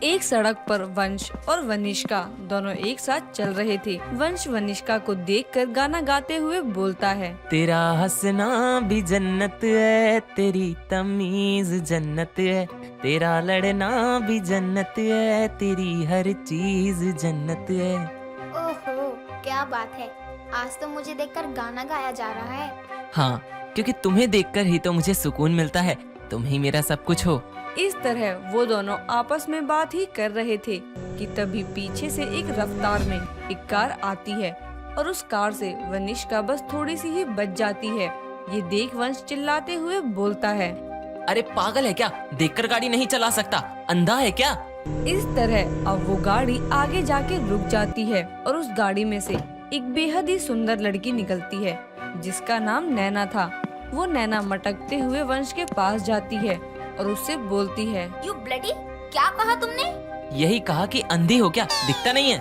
एक सड़क पर वंश और वनिष्का दोनों एक साथ चल रहे थे। वंश वनिष्का को देखकर गाना गाते हुए बोलता है, तेरा हंसना भी जन्नत है, तेरी तमीज जन्नत है, तेरा लड़ना भी जन्नत है, तेरी हर चीज जन्नत है। ओहो, क्या बात है। आज तो मुझे देखकर गाना गाया जा रहा है। हाँ, क्योंकि तुम्हें देखकर ही तो मुझे सुकून मिलता है। तुम ही मेरा सब कुछ हो। इस तरह वो दोनों आपस में बात ही कर रहे थे कि तभी पीछे से एक रफ्तार में एक कार आती है और उस कार से वनिष्का बस थोड़ी सी ही बच जाती है। ये देख वंश चिल्लाते हुए बोलता है, अरे पागल है क्या? देखकर गाड़ी नहीं चला सकता? अंधा है क्या? इस तरह अब वो गाड़ी आगे जाके रुक जाती है और उस गाड़ी में से एक बेहद ही सुंदर लड़की निकलती है जिसका नाम नैना था। वो नैना मटकते हुए वंश के पास जाती है और उससे बोलती है, यू ब्लडी, क्या कहा तुमने? यही कहा कि अंधी हो क्या? दिखता नहीं है?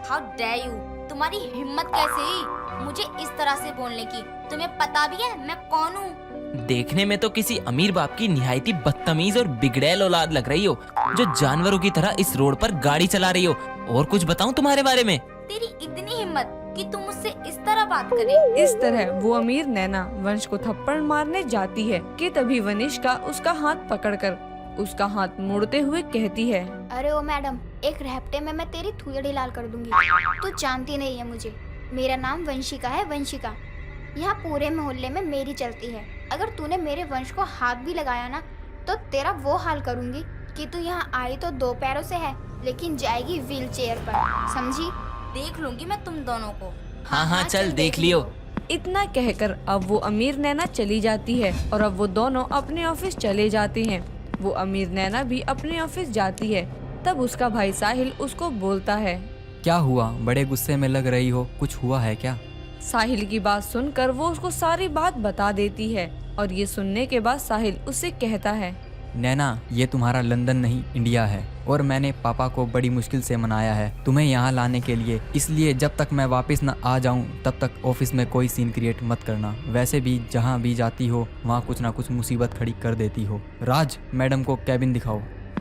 हाउ डेयर यू, तुम्हारी हिम्मत कैसे हुई मुझे इस तरह से बोलने की? तुम्हें पता भी है मैं कौन हूँ? देखने में तो किसी अमीर बाप की निहायती बदतमीज और बिगड़ैल औलाद लग रही हो, जो जानवरों की तरह इस रोड पर गाड़ी चला रही हो। और कुछ बताऊं तुम्हारे बारे में? तेरी इतनी हिम्मत कि तुम मुझसे इस तरह बात करे? इस तरह वो अमीर नैना वंश को थप्पड़ मारने जाती है कि तभी वनिष्का उसका हाथ पकड़कर उसका हाथ मोड़ते हुए कहती है, अरे ओ मैडम, एक रैप्टे में मैं तेरी थुयड़ी लाल कर दूंगी। तू जानती नहीं है मुझे, मेरा नाम वंशिका है, वंशिका। यहाँ पूरे मोहल्ले में मेरी चलती है। अगर तूने मेरे वंश को हाथ भी लगाया ना तो तेरा वो हाल करूंगी कि तू यहाँ आई तो 2 पैरों से है लेकिन जाएगी व्हील चेयर पर, समझी? देख लूंगी मैं तुम दोनों को। हाँ, चल देख लियो। इतना कहकर अब वो अमीर नैना चली जाती है और अब वो दोनों अपने ऑफिस चले जाते हैं। वो अमीर नैना भी अपने ऑफिस जाती है। तब उसका भाई साहिल उसको बोलता है, क्या हुआ? बड़े गुस्से में लग रही हो, कुछ हुआ है क्या? साहिल की बात सुनकर वो उसको सारी बात बता देती है और ये सुनने के बाद साहिल उससे कहता है, नैना, ये तुम्हारा लंदन नहीं इंडिया है और मैंने पापा को बड़ी मुश्किल से मनाया है तुम्हें यहाँ लाने के लिए। इसलिए जब तक मैं वापस न आ जाऊँ तब तक ऑफिस में कोई सीन क्रिएट मत करना। वैसे भी जहाँ भी जाती हो वहाँ कुछ ना कुछ मुसीबत खड़ी कर देती हो। राज, मैडम को कैबिन दिखाओ।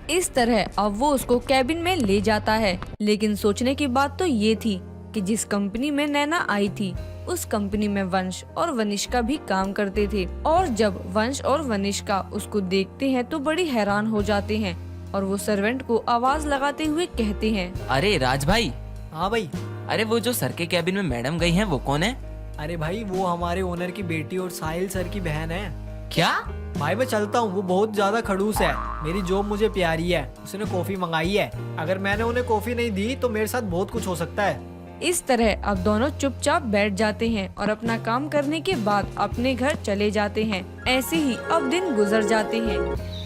इस तरह अब वो उसको कैबिन में ले जाता है। लेकिन सोचने की बात तो ये थी कि जिस कंपनी में नैना आई थी उस कंपनी में वंश और वनिष्का भी काम करते थे। और जब वंश और वनिष्का उसको देखते हैं तो बड़ी हैरान हो जाते हैं और वो सर्वेंट को आवाज लगाते हुए कहते हैं, अरे राज भाई। हाँ भाई। अरे वो जो सर के कैबिन में मैडम गई हैं वो कौन है? अरे भाई, वो हमारे ओनर की बेटी और साहिल सर की बहन है। क्या? भाई मैं चलता हूँ, वो बहुत ज्यादा खड़ूस है। मेरी जॉब मुझे प्यारी है, उसने कॉफी मंगाई है। अगर मैंने उन्हें कॉफी नहीं दी तो मेरे साथ बहुत कुछ हो सकता है। इस तरह अब दोनों चुपचाप बैठ जाते हैं और अपना काम करने के बाद अपने घर चले जाते हैं। ऐसे ही अब दिन गुजर जाते हैं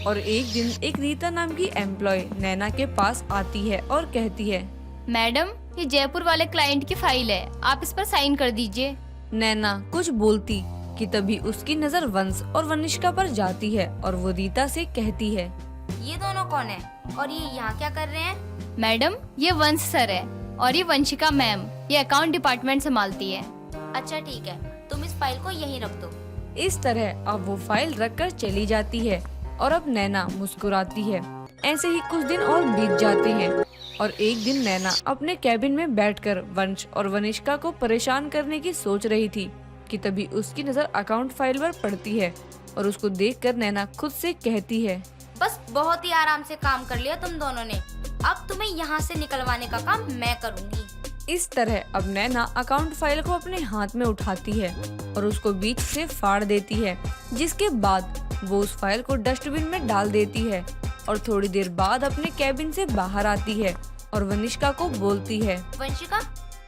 और एक दिन एक रीता नाम की एम्प्लॉय नैना के पास आती है और कहती है, मैडम, ये जयपुर वाले क्लाइंट की फाइल है, आप इस पर साइन कर दीजिए। नैना कुछ बोलती कि तभी उसकी नजर वंश और वनिष्का पर जाती है और वो रीता से कहती है, ये दोनों कौन है और ये यहाँ क्या कर रहे हैं? मैडम, ये वंश सर है और ये वंशिका मैम, ये अकाउंट डिपार्टमेंट संभालती है। अच्छा ठीक है, तुम इस फाइल को यहीं रख दो। इस तरह अब वो फाइल रखकर चली जाती है और अब नैना मुस्कुराती है। ऐसे ही कुछ दिन और बीत जाते हैं और एक दिन नैना अपने कैबिन में बैठकर वंश और वनिष्का को परेशान करने की सोच रही थी कि तभी उसकी नजर अकाउंट फाइल पर पड़ती है और उसको देखकर नैना खुद से कहती है, बस बहुत ही आराम से काम कर लिया तुम दोनों ने। अब तुम्हें यहाँ से निकलवाने का काम मैं करूँगी। इस तरह अब नैना अकाउंट फाइल को अपने हाथ में उठाती है और उसको बीच से फाड़ देती है, जिसके बाद वो उस फाइल को डस्टबिन में डाल देती है और थोड़ी देर बाद अपने कैबिन से बाहर आती है और वनिष्का को बोलती है, वंशिका,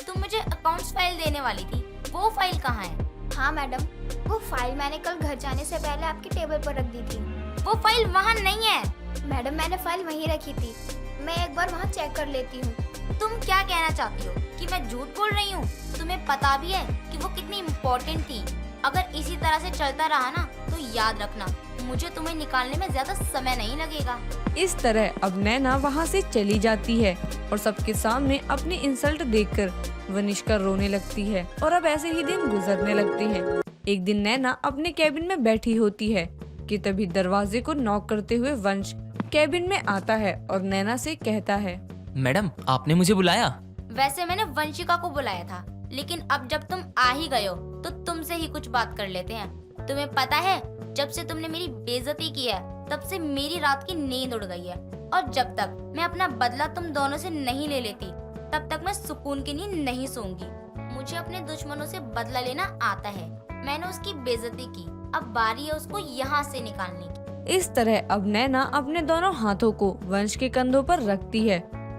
तुम मुझे अकाउंट्स फाइल देने वाली थी, वो फाइल कहाँ है? हाँ मैडम, वो फाइल मैंने कल घर जाने से पहले आपकी टेबल पर रख दी थी। वो फाइल वहाँ नहीं है। मैडम, मैंने फाइल वहीं रखी थी, मैं एक बार वहाँ चेक कर लेती हूँ। तुम क्या कहना चाहती हो कि मैं झूठ बोल रही हूँ? तुम्हें पता भी है कि वो कितनी इम्पोर्टेंट थी। अगर इसी तरह से चलता रहा ना तो याद रखना, मुझे तुम्हें निकालने में ज्यादा समय नहीं लगेगा। इस तरह अब नैना वहाँ से चली जाती है और सबके सामने अपनी इंसल्ट देखकर वनिष्का रोने लगती है और अब ऐसे ही दिन गुजरने लगते हैं। एक दिन नैना अपने कैबिन में बैठी होती है कि तभी दरवाजे को नॉक करते हुए वंश कैबिन में आता है और नैना से कहता है, मैडम आपने मुझे बुलाया? वैसे मैंने वंशिका को बुलाया था, लेकिन अब जब तुम आ ही गए हो तो तुमसे ही कुछ बात कर लेते हैं। तुम्हें पता है, जब से तुमने मेरी बेइज्जती की है तब से मेरी रात की नींद उड़ गई है, और जब तक मैं अपना बदला तुम दोनों से नहीं ले लेती तब तक मैं सुकून की नींद नहीं सोऊंगी। मुझे अपने दुश्मनों से बदला लेना आता है। मैंने उसकी बेइज्जती की, अब बारी है उसको यहाँ से निकालने की। इस तरह अब नैना अपने दोनों हाथों को वंश के कंधों पर रखती है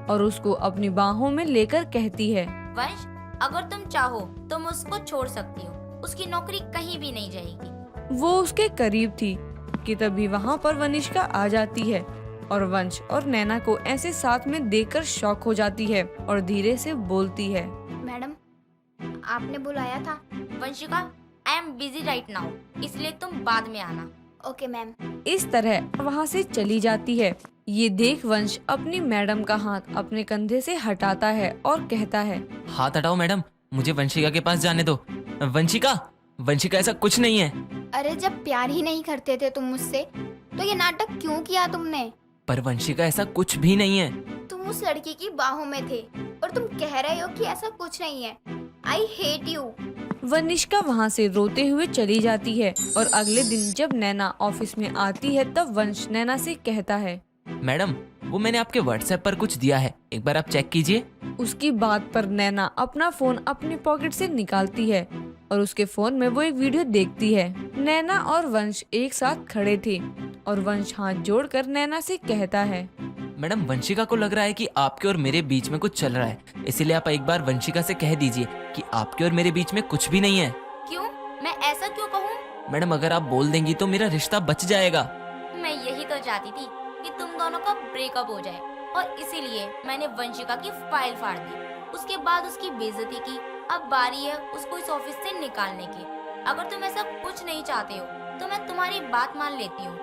और उसको अपनी बाहों में लेकर कहती है, वंश, अगर तुम चाहो तो मैं उसको छोड़ सकती हूँ, उसकी नौकरी कहीं भी नहीं जाएगी। वो उसके करीब थी कि तभी वहाँ पर वनिष्का आ जाती है और वंश और नैना को ऐसे साथ में देखकर शॉक हो जाती है और धीरे से बोलती है, मैडम, आपने बुलाया था? Vanshika, I am busy right now, इसलिए तुम बाद में आना। Okay ma'am. इस तरह वहाँ से चली जाती है। ये देख वंश अपनी मैडम का हाथ अपने कंधे से हटाता है और कहता है, हाथ हटाओ मैडम, मुझे वंशिका के पास जाने दो। वंशिका, वंशिका ऐसा कुछ नहीं है। अरे जब प्यार ही नहीं करते थे तुम मुझसे तो ये नाटक क्यों किया तुमने? पर वंशिका ऐसा कुछ भी नहीं है। तुम उस लड़की की बाहों में थे और तुम कह रहे हो कि ऐसा कुछ नहीं है। I hate you. वनिष्का वहाँ से रोते हुए चली जाती है और अगले दिन जब नैना ऑफिस में आती है तब वंश नैना से कहता है, मैडम वो मैंने आपके व्हाट्सएप पर कुछ दिया है, एक बार आप चेक कीजिए। उसकी बात पर नैना अपना फोन अपनी पॉकेट से निकालती है और उसके फोन में वो एक वीडियो देखती है। नैना और वंश एक साथ खड़े थे और वंश हाथ जोड़कर नैना से कहता है, मैडम वंशिका को लग रहा है कि आपके और मेरे बीच में कुछ चल रहा है, इसीलिए आप एक बार वंशिका से कह दीजिए कि आपके और मेरे बीच में कुछ भी नहीं है। क्यों? मैं ऐसा क्यों कहूँ? मैडम अगर आप बोल देंगी तो मेरा रिश्ता बच जाएगा। मैं यही तो चाहती थी कि तुम दोनों का ब्रेकअप हो जाए, और इसीलिए मैंने वंशिका की फाइल फाड़ दी, उसके बाद उसकी बेइज्जती की। अब बारी है उसको इस ऑफिस से निकालने की। अगर तुम ऐसा कुछ नहीं चाहते हो तो मैं तुम्हारी बात मान लेती हूँ,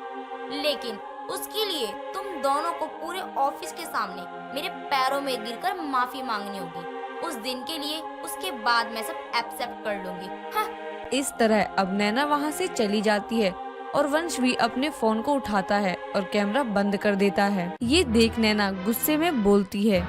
लेकिन उसके लिए तुम दोनों को पूरे ऑफिस के सामने मेरे पैरों में गिरकर माफी मांगनी होगी। उस दिन के लिए, उसके बाद मैं सब एक्सेप्ट कर लूंगी। हाँ। इस तरह अब नैना वहाँ से चली जाती है और वंश भी अपने फोन को उठाता है और कैमरा बंद कर देता है। ये देख नैना गुस्से में बोलती है,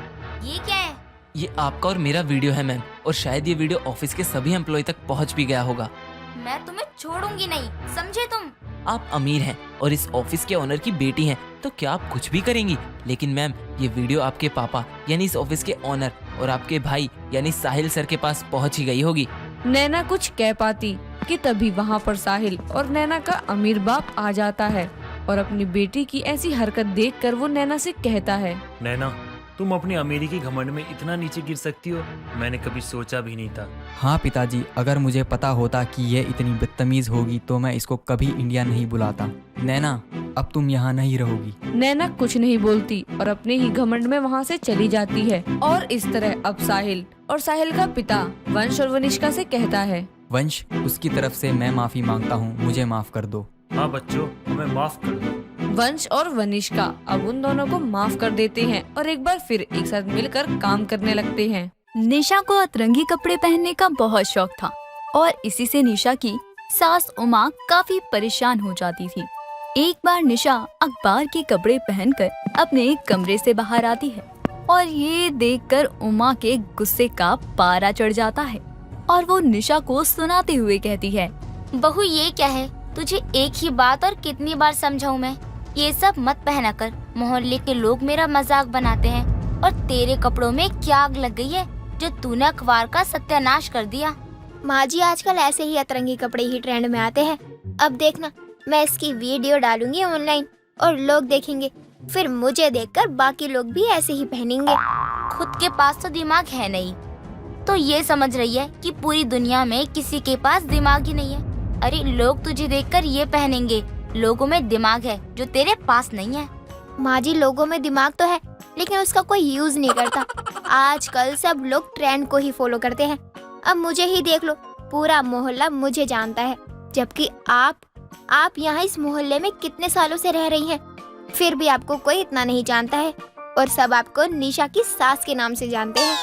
ये क्या है? ये आपका और मेरा वीडियो है मैम, और शायद ये वीडियो ऑफिस के सभी एम्प्लॉय तक पहुंच भी गया होगा। मैं तुम्हें छोड़ूंगी नहीं, समझे तुम? आप अमीर हैं और इस ऑफिस के ओनर की बेटी हैं, तो क्या आप कुछ भी करेंगी? लेकिन मैम ये वीडियो आपके पापा यानी इस ऑफिस के ओनर और आपके भाई यानी साहिल सर के पास पहुंच ही गई होगी। नैना कुछ कह पाती कि तभी वहाँ पर साहिल और नैना का अमीर बाप आ जाता है और अपनी बेटी की ऐसी हरकत देखकर वो नैना से कहता है, नैना, तुम अपनी अमीरी की घमंड में इतना नीचे गिर सकती हो, मैंने कभी सोचा भी नहीं था। हाँ पिताजी, अगर मुझे पता होता कि ये इतनी बदतमीज होगी तो मैं इसको कभी इंडिया नहीं बुलाता। नैना, अब तुम यहाँ नहीं रहोगी। नैना कुछ नहीं बोलती और अपने ही घमंड में वहाँ से चली जाती है। और इस तरह अब साहिल और साहिल का पिता वंश और वनिष्का से कहता है, वंश, उसकी तरफ से मैं माफी मांगता हूँ, मुझे माफ कर दो। हाँ बच्चों, हमें माफ कर दो। वंश और वनिष्का अब उन दोनों को माफ कर देते हैं और एक बार फिर एक साथ मिलकर काम करने लगते हैं। निशा को अतरंगी कपड़े पहनने का बहुत शौक था और इसी से निशा की सास उमा काफी परेशान हो जाती थी। एक बार निशा अखबार के कपड़े पहनकर अपने कमरे से बाहर आती है और ये देखकर उमा के गुस्से का पारा चढ़ जाता है और वो निशा को सुनाते हुए कहती है, बहू ये क्या है? तुझे एक ही बात और कितनी बार समझाऊं मैं? ये सब मत पहना कर, मोहल्ले के लोग मेरा मजाक बनाते हैं। और तेरे कपड़ों में क्या आग लग गई है जो तूने अखबार का सत्यानाश कर दिया? माँ जी, आजकल ऐसे ही अतरंगी कपड़े ही ट्रेंड में आते हैं। अब देखना, मैं इसकी वीडियो डालूंगी ऑनलाइन और लोग देखेंगे, फिर मुझे देखकर बाकी लोग भी ऐसे ही पहनेंगे। खुद के पास तो दिमाग है नहीं, तो ये समझ रही है कि पूरी दुनिया में किसी के पास दिमाग ही नहीं है। अरे लोग तुझे देखकर ये पहनेंगे, लोगों में दिमाग है जो तेरे पास नहीं है। माँ जी, लोगों में दिमाग तो है लेकिन उसका कोई यूज नहीं करता। आजकल सब लोग ट्रेंड को ही फॉलो करते हैं। अब मुझे ही देख लो, पूरा मोहल्ला मुझे जानता है, जबकि आप यहाँ इस मोहल्ले में कितने सालों से रह रही हैं, फिर भी आपको कोई इतना नहीं जानता है और सब आपको निशा की सास के नाम से जानते हैं।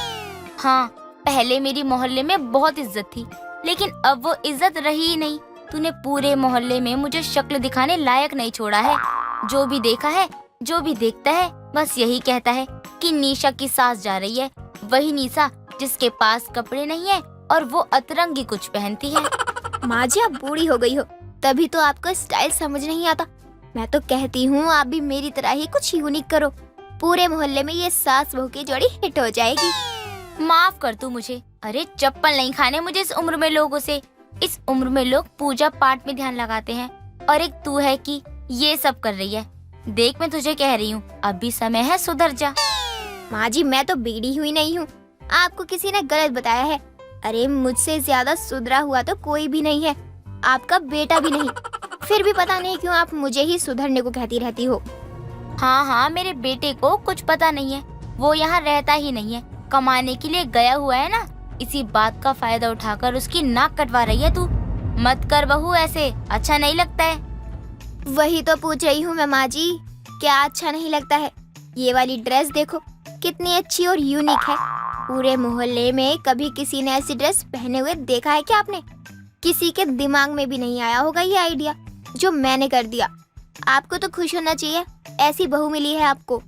हाँ, पहले मेरी मोहल्ले में बहुत इज्जत थी, लेकिन अब वो इज्जत रही ही नहीं। तूने पूरे मोहल्ले में मुझे शक्ल दिखाने लायक नहीं छोड़ा है। जो भी देखा है जो भी देखता है बस यही कहता है कि निशा की सास जा रही है। वही निशा जिसके पास कपड़े नहीं है और वो अतरंगी कुछ पहनती है। माँ जी, आप बूढ़ी हो गई हो, तभी तो आपका स्टाइल समझ नहीं आता। मैं तो कहती हूँ आप भी मेरी तरह ही कुछ यूनिक करो। पूरे मोहल्ले में ये सास बहू की जोड़ी हिट हो जाएगी। माफ कर तू मुझे। अरे चप्पल नहीं खाने मुझे इस उम्र में लोगों से। इस उम्र में लोग पूजा पाठ में ध्यान लगाते हैं और एक तू है कि ये सब कर रही है। देख, मैं तुझे कह रही हूँ, अभी समय है, सुधर जा। माँ जी, मैं तो बिगड़ी हुई नहीं हूँ, आपको किसी ने गलत बताया है। अरे मुझसे ज्यादा सुधरा हुआ तो कोई भी नहीं है, आपका बेटा भी नहीं। फिर भी पता नहीं क्यों आप मुझे ही सुधरने को कहती रहती हो। हाँ, मेरे बेटे को कुछ पता नहीं है, वो यहाँ रहता ही नहीं है, कमाने के लिए गया हुआ है ना। इसी बात का फायदा उठाकर उसकी नाक कटवा रही है तू। मत कर बहू ऐसे, अच्छा नहीं लगता है। वही तो पूछ रही हूँ मैं माँ जी, क्या अच्छा नहीं लगता है? ये वाली ड्रेस देखो कितनी अच्छी और यूनिक है। पूरे मोहल्ले में कभी किसी ने ऐसी ड्रेस पहने हुए देखा है क्या आपने? किसी के दिमाग में भी नहीं आया होगा ये आइडिया जो मैंने कर दिया। आपको तो खुश होना चाहिए, ऐसी बहू मिली है आपको।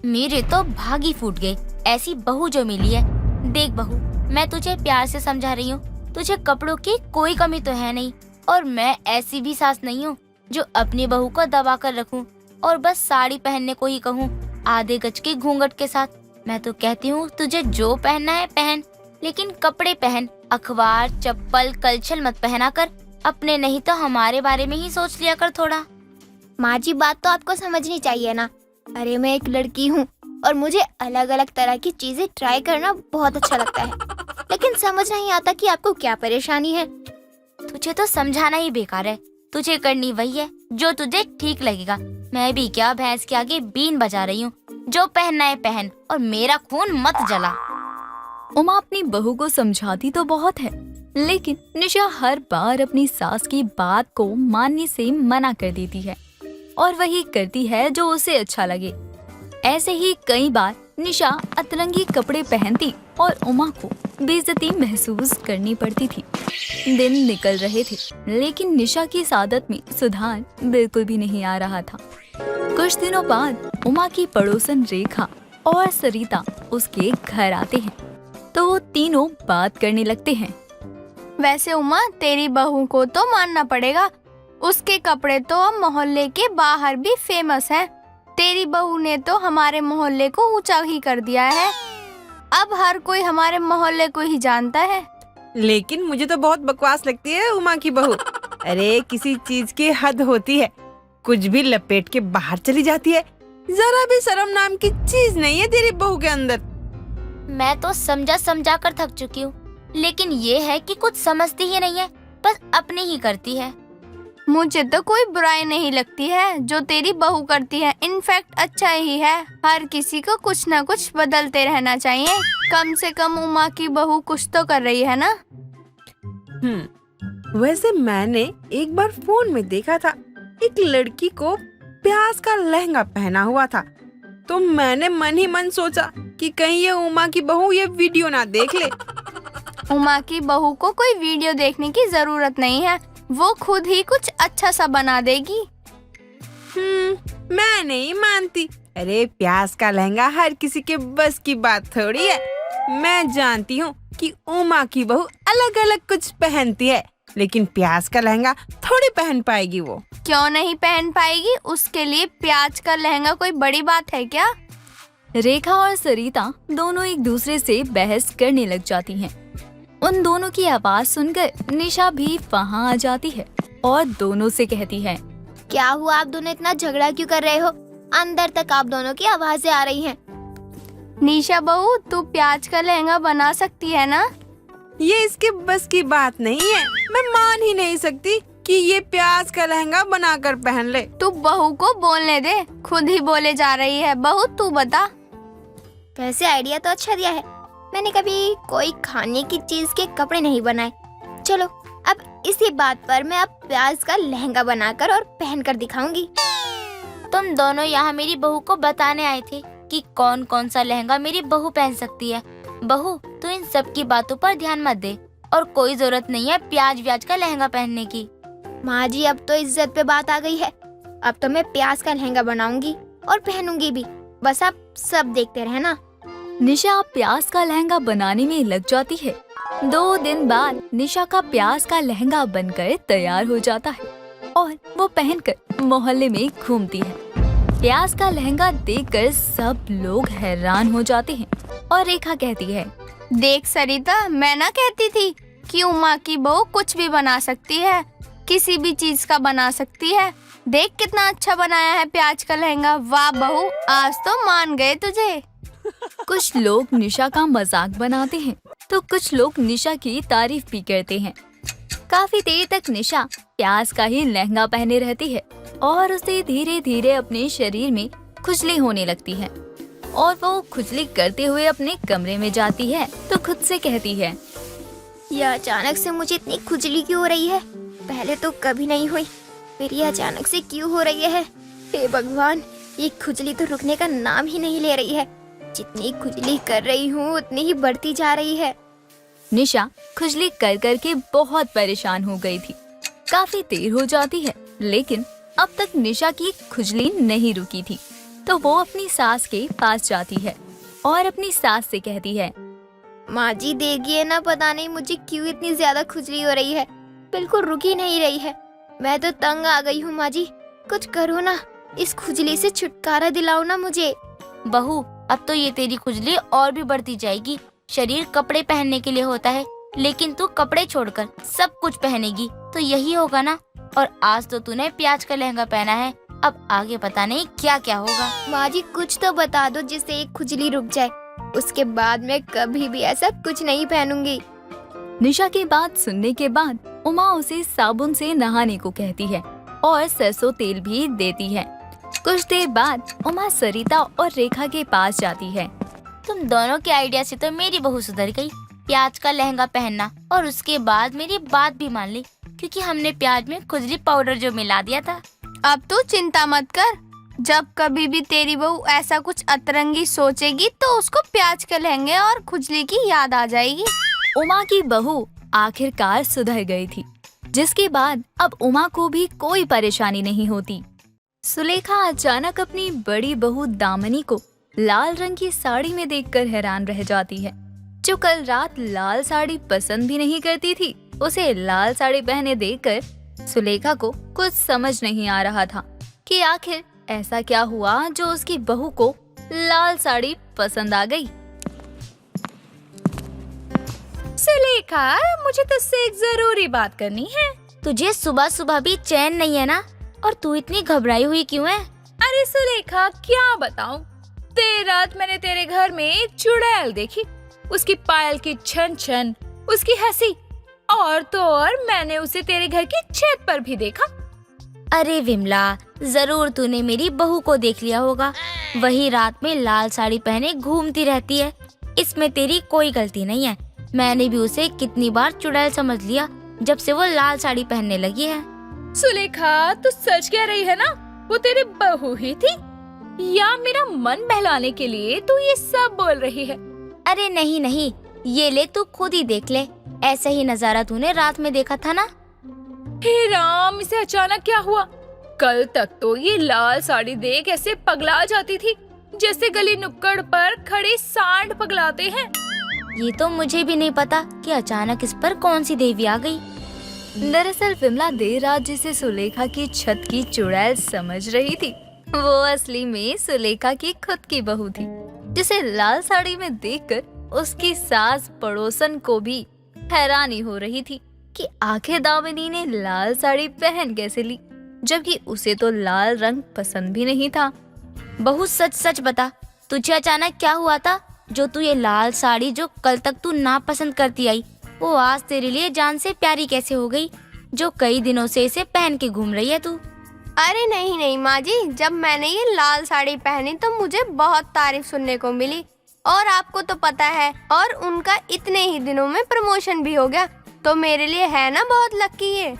मेरे तो भाग ही फूट गए, ऐसी बहू जो मिली है। देख बहू, मैं तुझे प्यार से समझा रही हूँ, तुझे कपड़ों की कोई कमी तो है नहीं, और मैं ऐसी भी सास नहीं हूँ जो अपनी बहू को दबा कर रखूं और बस साड़ी पहनने को ही कहूँ आधे गज के घूंघट के साथ। मैं तो कहती हूँ तुझे जो पहनना है पहन, लेकिन कपड़े पहन। अखबार, चप्पल, कलछल मत पहना कर। अपने नहीं तो हमारे बारे में ही सोच लिया कर थोड़ा। माँ जी, बात तो आपको समझनी चाहिए ना। अरे मैं एक लड़की हूँ और मुझे अलग अलग तरह की चीजें ट्राई करना बहुत अच्छा लगता है, लेकिन समझ नहीं आता कि आपको क्या परेशानी है। तुझे तो समझाना ही बेकार है, तुझे करनी वही है जो तुझे ठीक लगेगा। मैं भी क्या भैंस के आगे बीन बजा रही हूँ, जो पहनना है पहन और मेरा खून मत जला। उमा अपनी बहू को समझाती तो बहुत है, लेकिन निशा हर बार अपनी सास की बात को मानने से मना कर देती है और वही करती है जो उसे अच्छा लगे। ऐसे ही कई बार निशा अतरंगी कपड़े पहनती और उमा को बेइज्जती महसूस करनी पड़ती थी। दिन निकल रहे थे, लेकिन निशा की इस आदत में सुधार बिल्कुल भी नहीं आ रहा था। कुछ दिनों बाद उमा की पड़ोसन रेखा और सरिता उसके घर आते हैं, तो वो तीनों बात करने लगते हैं। वैसे उमा, तेरी बहू को तो मानना पड़ेगा, उसके कपड़े तो अब मोहल्ले के बाहर भी फेमस हैं। तेरी बहू ने तो हमारे मोहल्ले को ऊंचा ही कर दिया है, अब हर कोई हमारे मोहल्ले को ही जानता है। लेकिन मुझे तो बहुत बकवास लगती है उमा की बहू। अरे किसी चीज की हद होती है, कुछ भी लपेट के बाहर चली जाती है। जरा भी शर्म नाम की चीज नहीं है तेरी बहू के अंदर। मैं तो समझा कर थक चुकी हूँ, लेकिन ये है कि कुछ समझती ही नहीं है, बस अपनी ही करती है। मुझे तो कोई बुराई नहीं लगती है जो तेरी बहू करती है, इनफैक्ट अच्छा ही है। हर किसी को कुछ ना कुछ बदलते रहना चाहिए। कम से कम उमा की बहू कुछ तो कर रही है ना। वैसे मैंने एक बार फोन में देखा था, एक लड़की को प्याज का लहंगा पहना हुआ था, तो मैंने मन ही मन सोचा कि कहीं ये उमा की बहू ये वीडियो ना देख ले। उमा की बहू को कोई वीडियो देखने की जरूरत नहीं है, वो खुद ही कुछ अच्छा सा बना देगी। मैं नहीं मानती। अरे प्याज का लहंगा हर किसी के बस की बात थोड़ी है। मैं जानती हूँ कि उमा की बहू अलग अलग कुछ पहनती है, लेकिन प्याज का लहंगा थोड़ी पहन पाएगी वो। क्यों नहीं पहन पाएगी? उसके लिए प्याज का लहंगा कोई बड़ी बात है क्या? रेखा और सरिता दोनों एक दूसरे से बहस करने लग जाती हैं। उन दोनों की आवाज सुनकर निशा भी वहाँ आ जाती है और दोनों से कहती है, क्या हुआ, आप दोनों इतना झगड़ा क्यों कर रहे हो? अंदर तक आप दोनों की आवाजें आ रही हैं। निशा बहू, तू प्याज का लहंगा बना सकती है ना? ये इसके बस की बात नहीं है। मैं मान ही नहीं सकती कि ये प्याज का लहंगा बनाकर पहन ले। तू बहू को बोलने दे, खुद ही बोले जा रही है। बहू तू बता। वैसे आइडिया तो अच्छा दिया है, मैंने कभी कोई खाने की चीज के कपड़े नहीं बनाए। चलो अब इसी बात पर मैं अब प्याज का लहंगा बनाकर और पहनकर दिखाऊंगी। तुम दोनों यहाँ मेरी बहू को बताने आए थे कि कौन कौन सा लहंगा मेरी बहू पहन सकती है। बहू, तू इन सब की बातों पर ध्यान मत दे, और कोई जरूरत नहीं है प्याज व्याज का लहंगा पहनने की। माँ जी, अब तो इज्जत पे बात आ गई है, अब तो मैं प्याज का लहंगा बनाऊंगी। और पहनूंगी भी। बस आप सब देखते रहना। निशा प्यास का लहंगा बनाने में लग जाती है। 2 दिन बाद निशा का प्यास का लहंगा बनकर तैयार हो जाता है और वो पहनकर मोहल्ले में घूमती है। प्यास का लहंगा देखकर सब लोग हैरान हो जाते हैं और रेखा कहती है, देख सरिता, मैं ना कहती थी कि उमा की बहू कुछ भी बना सकती है, किसी भी चीज का बना सकती है। देख कितना अच्छा बनाया है प्याज का लहंगा। वाह बहू, आज तो मान गए तुझे। कुछ लोग निशा का मजाक बनाते हैं तो कुछ लोग निशा की तारीफ भी करते हैं। काफी देर तक निशा प्याज का ही लहंगा पहने रहती है और उसे धीरे धीरे अपने शरीर में खुजली होने लगती है और वो खुजली करते हुए अपने कमरे में जाती है तो खुद से कहती है, यह अचानक से मुझे इतनी खुजली क्यों हो रही है? पहले तो कभी नहीं हुई, फिर ये अचानक से क्यों हो रही है? हे भगवान, ये खुजली तो रुकने का नाम ही नहीं ले रही है। जितनी खुजली कर रही हूँ उतनी ही बढ़ती जा रही है। निशा खुजली कर कर के बहुत परेशान हो गई थी। काफी देर हो जाती है लेकिन अब तक निशा की खुजली नहीं रुकी थी तो वो अपनी सास के पास जाती है और अपनी सास से कहती है, माँ जी देखिए ना, पता नहीं मुझे क्यों इतनी ज्यादा खुजली हो रही है, बिल्कुल रुक ही नहीं रही है। मैं तो तंग आ गई हूँ माँ जी, कुछ करो ना, इस खुजली से छुटकारा दिलाओ ना मुझे। बहू, अब तो ये तेरी खुजली और भी बढ़ती जाएगी। शरीर कपड़े पहनने के लिए होता है, लेकिन तू कपड़े छोड़कर सब कुछ पहनेगी तो यही होगा ना। और आज तो तूने प्याज का लहंगा पहना है, अब आगे पता नहीं क्या क्या होगा। माँ जी कुछ तो बता दो जिससे एक खुजली रुक जाए, उसके बाद मैं कभी भी ऐसा कुछ नहीं पहनूंगी। निशा की बात सुनने के बाद उमा उसे साबुन से नहाने को कहती है और सरसों तेल भी देती है। कुछ देर बाद उमा सरिता और रेखा के पास जाती है। तुम दोनों के आइडिया से तो मेरी बहू सुधर गई। प्याज का लहंगा पहनना और उसके बाद मेरी बात भी मान ली, क्योंकि हमने प्याज में खुजली पाउडर जो मिला दिया था। अब तू चिंता मत कर, जब कभी भी तेरी बहू ऐसा कुछ अतरंगी सोचेगी तो उसको प्याज के लहंगे और खुजली की याद आ जाएगी। उमा की बहू आखिरकार सुधर गई थी, जिसके बाद अब उमा को भी कोई परेशानी नहीं होती। सुलेखा अचानक अपनी बड़ी बहू दामिनी को लाल रंग की साड़ी में देखकर हैरान रह जाती है। जो कल रात लाल साड़ी पसंद भी नहीं करती थी, उसे लाल साड़ी पहने देखकर सुलेखा को कुछ समझ नहीं आ रहा था कि आखिर ऐसा क्या हुआ जो उसकी बहू को लाल साड़ी पसंद आ गई। सुलेखा, मुझे तुझसे एक जरूरी बात करनी है। तुझे सुबह सुबह भी चैन नहीं है ना? और तू इतनी घबराई हुई क्यों है? अरे सुलेखा, क्या बताऊं, देर रात मैंने तेरे घर में एक चुड़ैल देखी। उसकी पायल की छन छन, उसकी हंसी, और तो और मैंने उसे तेरे घर की छत पर भी देखा। अरे विमला, जरूर तूने मेरी बहू को देख लिया होगा। वही रात में लाल साड़ी पहने घूमती रहती है। इसमें तेरी कोई गलती नहीं है। मैंने भी उसे कितनी बार चुड़ैल समझ लिया जब से वो लाल साड़ी पहनने लगी है। सुलेखा, तू सच कह रही है ना? वो तेरी बहू ही थी, या मेरा मन बहलाने के लिए तू ये सब बोल रही है? अरे नहीं नहीं, ये ले तू खुद ही देख ले। ऐसा ही नजारा तूने रात में देखा था ना। हे राम, इसे अचानक क्या हुआ? कल तक तो ये लाल साड़ी देख ऐसे पगला जाती थी जैसे गली नुक्कड़ पर खड़े सांड पगलाते हैं। ये तो मुझे भी नहीं पता कि अचानक इस पर कौन सी देवी आ गई। दरअसल विमला देर रात जिसे सुलेखा की छत की चुड़ैल समझ रही थी, वो असली में सुलेखा की खुद की बहू थी, जिसे लाल साड़ी में देखकर उसकी सास पड़ोसन को भी हैरानी हो रही थी कि आखिर दामिनी ने लाल साड़ी पहन कैसे ली, जबकि उसे तो लाल रंग पसंद भी नहीं था। बहू, सच सच बता, तुझे अचानक क्या हुआ था जो तू ये लाल साड़ी जो कल तक तू ना पसंद करती आई, वो आज तेरे लिए जान से प्यारी कैसे हो गई, जो कई दिनों से इसे पहन के घूम रही है तू? अरे नहीं नहीं माँ जी, जब मैंने ये लाल साड़ी पहनी तो मुझे बहुत तारीफ सुनने को मिली, और आपको तो पता है, और उनका इतने ही दिनों में प्रमोशन भी हो गया, तो मेरे लिए है ना बहुत लकी ये।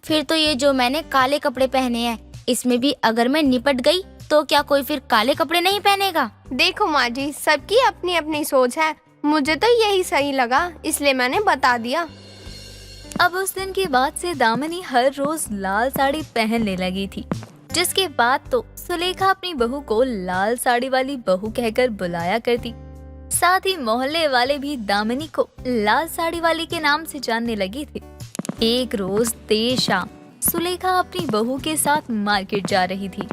फिर तो ये जो मैंने काले कपड़े पहने हैं, इसमें भी अगर मैं निपट गई तो क्या कोई फिर काले कपड़े नहीं पहनेगा? देखो माँ जी, सबकी अपनी अपनी सोच है, मुझे तो यही सही लगा, इसलिए मैंने बता दिया। अब उस दिन के बाद से दामिनी हर रोज लाल साड़ी पहनने लगी थी। जिसके बाद तो सुलेखा अपनी बहू को लाल साड़ी वाली बहू कहकर बुलाया करती। साथ ही मोहल्ले वाले भी दामिनी को लाल साड़ी वाली के नाम से जानने लगे थे। एक रोज देर शाम सुलेखा अपनी बहू के साथ मार्केट जा रही थी।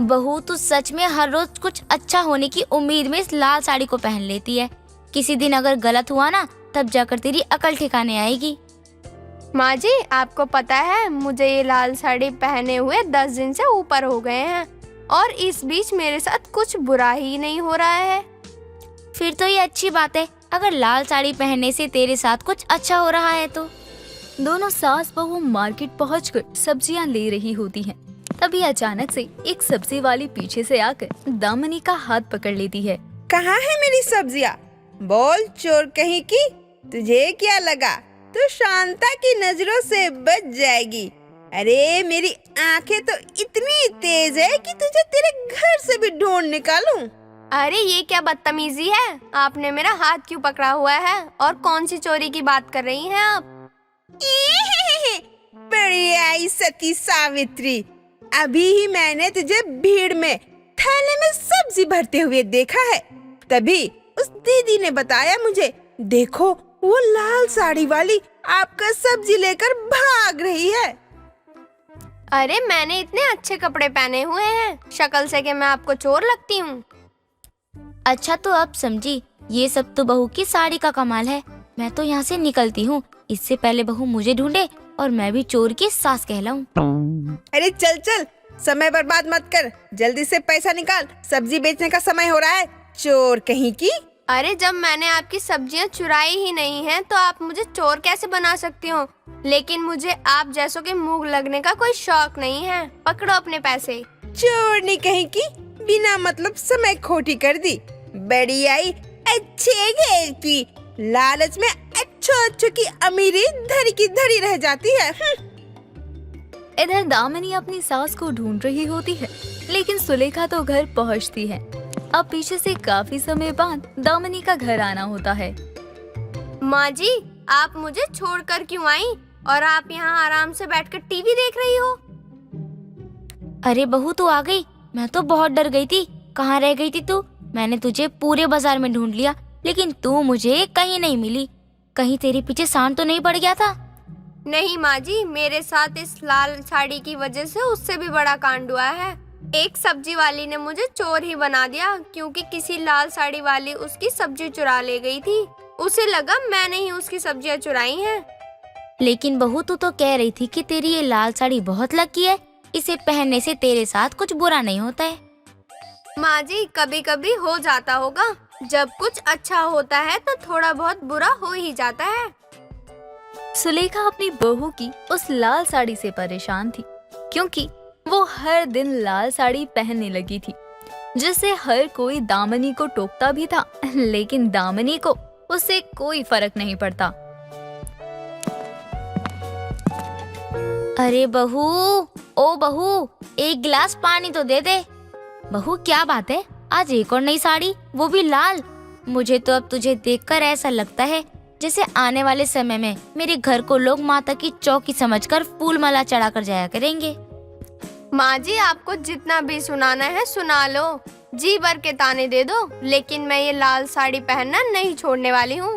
बहू तू सच में हर रोज कुछ अच्छा होने की उम्मीद में इस लाल साड़ी को पहन लेती है। किसी दिन अगर गलत हुआ ना, तब जाकर तेरी अकल ठिकाने आएगी। माँ जी, आपको पता है मुझे ये लाल साड़ी पहने हुए 10 दिन से ऊपर हो गए हैं और इस बीच मेरे साथ कुछ बुरा ही नहीं हो रहा है। फिर तो ये अच्छी बात है, अगर लाल साड़ी पहनने से तेरे साथ कुछ अच्छा हो रहा है तो। दोनों सास बहू मार्केट पहुंचकर सब्जियां ले रही होती हैं। तभी अचानक से एक सब्जी वाली पीछे से आकर दामिनी का हाथ पकड़ लेती है। कहाँ है मेरी सब्जियाँ? बोल चोर कहीं की, तुझे क्या लगा तू शांता की नजरों से बच जाएगी? अरे मेरी आंखें तो इतनी तेज है कि तुझे तेरे घर से भी ढूंढ निकालूं। अरे ये क्या बदतमीजी है? आपने मेरा हाथ क्यों पकड़ा हुआ है और कौन सी चोरी की बात कर रही हैं आप? बड़ी आई सती सावित्री, अभी ही मैंने तुझे भीड़ में थैले में सब्जी भरते हुए देखा है। तभी उस दीदी ने बताया मुझे, देखो वो लाल साड़ी वाली आपका सब्जी लेकर भाग रही है। अरे मैंने इतने अच्छे कपड़े पहने हुए हैं, शक्ल से कि मैं आपको चोर लगती हूँ? अच्छा तो अब समझी, ये सब तो बहू की साड़ी का कमाल है। मैं तो यहाँ से निकलती हूँ, इससे पहले बहू मुझे ढूंढे और मैं भी चोर की सास कहलाऊं। अरे चल चल, समय बर्बाद मत कर, जल्दी से पैसा निकाल, सब्जी बेचने का समय हो रहा है, चोर कहीं की। अरे जब मैंने आपकी सब्जियां चुराई ही नहीं हैं, तो आप मुझे चोर कैसे बना सकती हो? लेकिन मुझे आप जैसों के मुंह लगने का कोई शौक नहीं है। पकड़ो अपने पैसे। चोरनी कहीं की, बिना मतलब समय खोटी कर दी। बड़ी आई अच्छे घेर की, लालच में अच्छो की अमीरी धरी की धरी रह जाती है। इधर दामिनी अपनी सास को ढूंढ रही होती है, लेकिन सुलेखा तो घर पहुंचती है। अब पीछे से काफी समय बाद दामिनी का घर आना होता है। माँ जी, आप मुझे छोड़कर क्यों आई और आप यहाँ आराम से बैठकर टीवी देख रही हो? अरे बहू तू आ गई, मैं तो बहुत डर गई थी। कहाँ रह गई थी तू? मैंने तुझे पूरे बाजार में ढूंढ लिया, लेकिन तू मुझे कहीं नहीं मिली। कहीं तेरे पीछे सांड तो नहीं पड़ गया था? नहीं माँ जी, मेरे साथ इस लाल साड़ी की वजह से उससे भी बड़ा कांड हुआ है। एक सब्जी वाली ने मुझे चोर ही बना दिया, क्योंकि किसी लाल साड़ी वाली उसकी सब्जी चुरा ले गई थी। उसे लगा मैंने ही उसकी सब्जियां चुराई हैं। लेकिन बहू तू तो कह रही थी कि तेरी ये लाल साड़ी बहुत लकी है, इसे पहनने से तेरे साथ कुछ बुरा नहीं होता है। माँ जी, कभी कभी हो जाता होगा। जब कुछ अच्छा होता है तो थोड़ा बहुत बुरा हो ही जाता है। सुलेखा अपनी बहू की उस लाल साड़ी से परेशान थी, क्योंकि वो हर दिन लाल साड़ी पहनने लगी थी, जिससे हर कोई दामिनी को टोकता भी था, लेकिन दामिनी को उससे कोई फर्क नहीं पड़ता। अरे बहू, ओ बहू, एक गिलास पानी तो दे दे। बहू क्या बात है, आज एक और नई साड़ी, वो भी लाल। मुझे तो अब तुझे देखकर ऐसा लगता है जैसे आने वाले समय में मेरे घर को लोग माता की चौकी समझकर फूल माला चढ़ा कर जाया करेंगे। माँ जी, आपको जितना भी सुनाना है सुना लो, जी भर के ताने दे दो, लेकिन मैं ये लाल साड़ी पहनना नहीं छोड़ने वाली हूँ।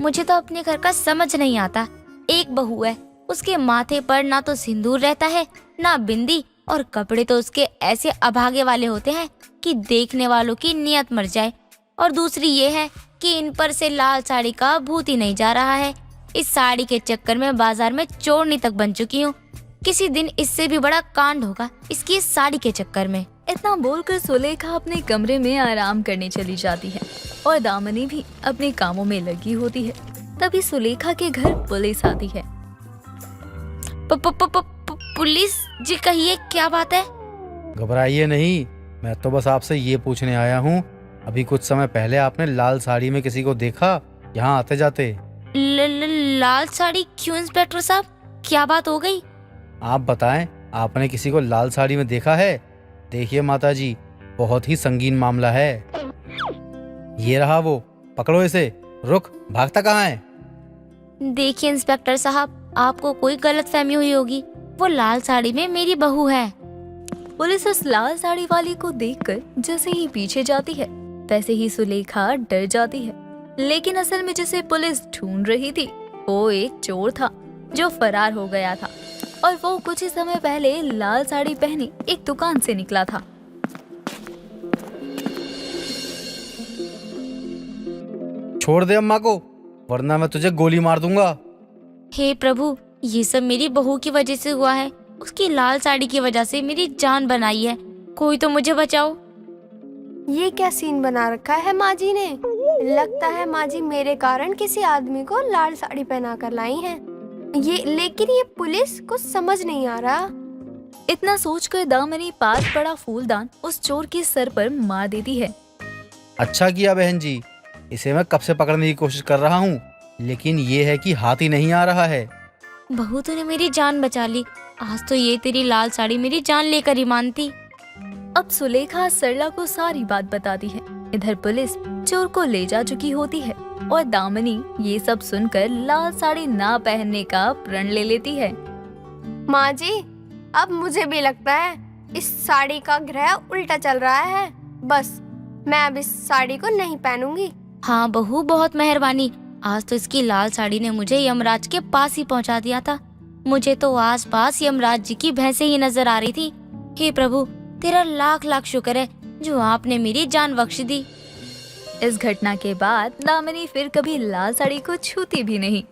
मुझे तो अपने घर का समझ नहीं आता। एक बहू है, उसके माथे पर ना तो सिंदूर रहता है ना बिंदी, और कपड़े तो उसके ऐसे अभागे वाले होते हैं कि देखने वालों की नियत मर जाए। और दूसरी ये है कि इन पर से लाल साड़ी का भूत ही नहीं जा रहा है। इस साड़ी के चक्कर में बाजार में चोरनी तक बन चुकी हूँ। किसी दिन इससे भी बड़ा कांड होगा इसकी इस साड़ी के चक्कर में। इतना बोलकर सुलेखा अपने कमरे में आराम करने चली जाती है और दामिनी भी अपने कामों में लगी होती है। तभी सुलेखा के घर पुलिस आती है। पुलिस जी, कहिए क्या बात है? घबराइए नहीं, मैं तो बस आपसे ये पूछने आया हूँ, अभी कुछ समय पहले आपने लाल साड़ी में किसी को देखा यहाँ आते जाते? लाल साड़ी क्यों इंस्पेक्टर साहब, क्या बात हो गई? आप बताएं, आपने किसी को लाल साड़ी में देखा है? देखिए माताजी, बहुत ही संगीन मामला है। ये रहा वो, पकड़ो इसे। रुक, भागता कहाँ है? देखिए इंस्पेक्टर साहब, आपको कोई गलतफहमी हुई होगी। वो लाल साड़ी में मेरी बहू है। पुलिस उस लाल साड़ी वाली को देखकर जैसे ही पीछे जाती है वैसे ही सुलेखा डर जाती है। लेकिन असल में जिसे पुलिस ढूंढ रही थी वो एक चोर था जो फरार हो गया था और वो कुछ ही समय पहले लाल साड़ी पहने एक दुकान से निकला था। छोड़ दे अम्मा को, वरना मैं तुझे गोली मार दूंगा। हे प्रभु, ये सब मेरी बहू की वजह से हुआ है। उसकी लाल साड़ी की वजह से मेरी जान बनाई है। कोई तो मुझे बचाओ। ये क्या सीन बना रखा है माँ जी ने? लगता है माँ जी मेरे कारण किसी आदमी को लाल साड़ी पहना कर लाई हैं। लेकिन ये पुलिस कुछ समझ नहीं आ रहा। इतना सोचकर दामिनी पास पड़ा फूलदान उस चोर के सर पर मार देती है। अच्छा किया बहन जी, इसे मैं कब से पकड़ने की कोशिश कर रहा हूँ, लेकिन ये है कि हाथ ही नहीं आ रहा है। बहू, तूने मेरी जान बचा ली। आज तो ये तेरी लाल साड़ी मेरी जान लेकर ही मानती। अब सुलेखा सरला को सारी बात बताती है। इधर पुलिस चोर को ले जा चुकी होती है और दामिनी ये सब सुनकर लाल साड़ी ना पहनने का प्रण ले लेती है। माँ जी, अब मुझे भी लगता है इस साड़ी का ग्रह उल्टा चल रहा है। बस मैं अब इस साड़ी को नहीं पहनूंगी। हाँ बहू, बहुत मेहरबानी। आज तो इसकी लाल साड़ी ने मुझे यमराज के पास ही पहुंचा दिया था। मुझे तो आसपास यमराज जी की भैंसें ही नजर आ रही थी। हे प्रभु, तेरा लाख लाख शुक्र है जो आपने मेरी जान बख्श दी। इस घटना के बाद दामिनी फिर कभी लाल साड़ी को छूती भी नहीं।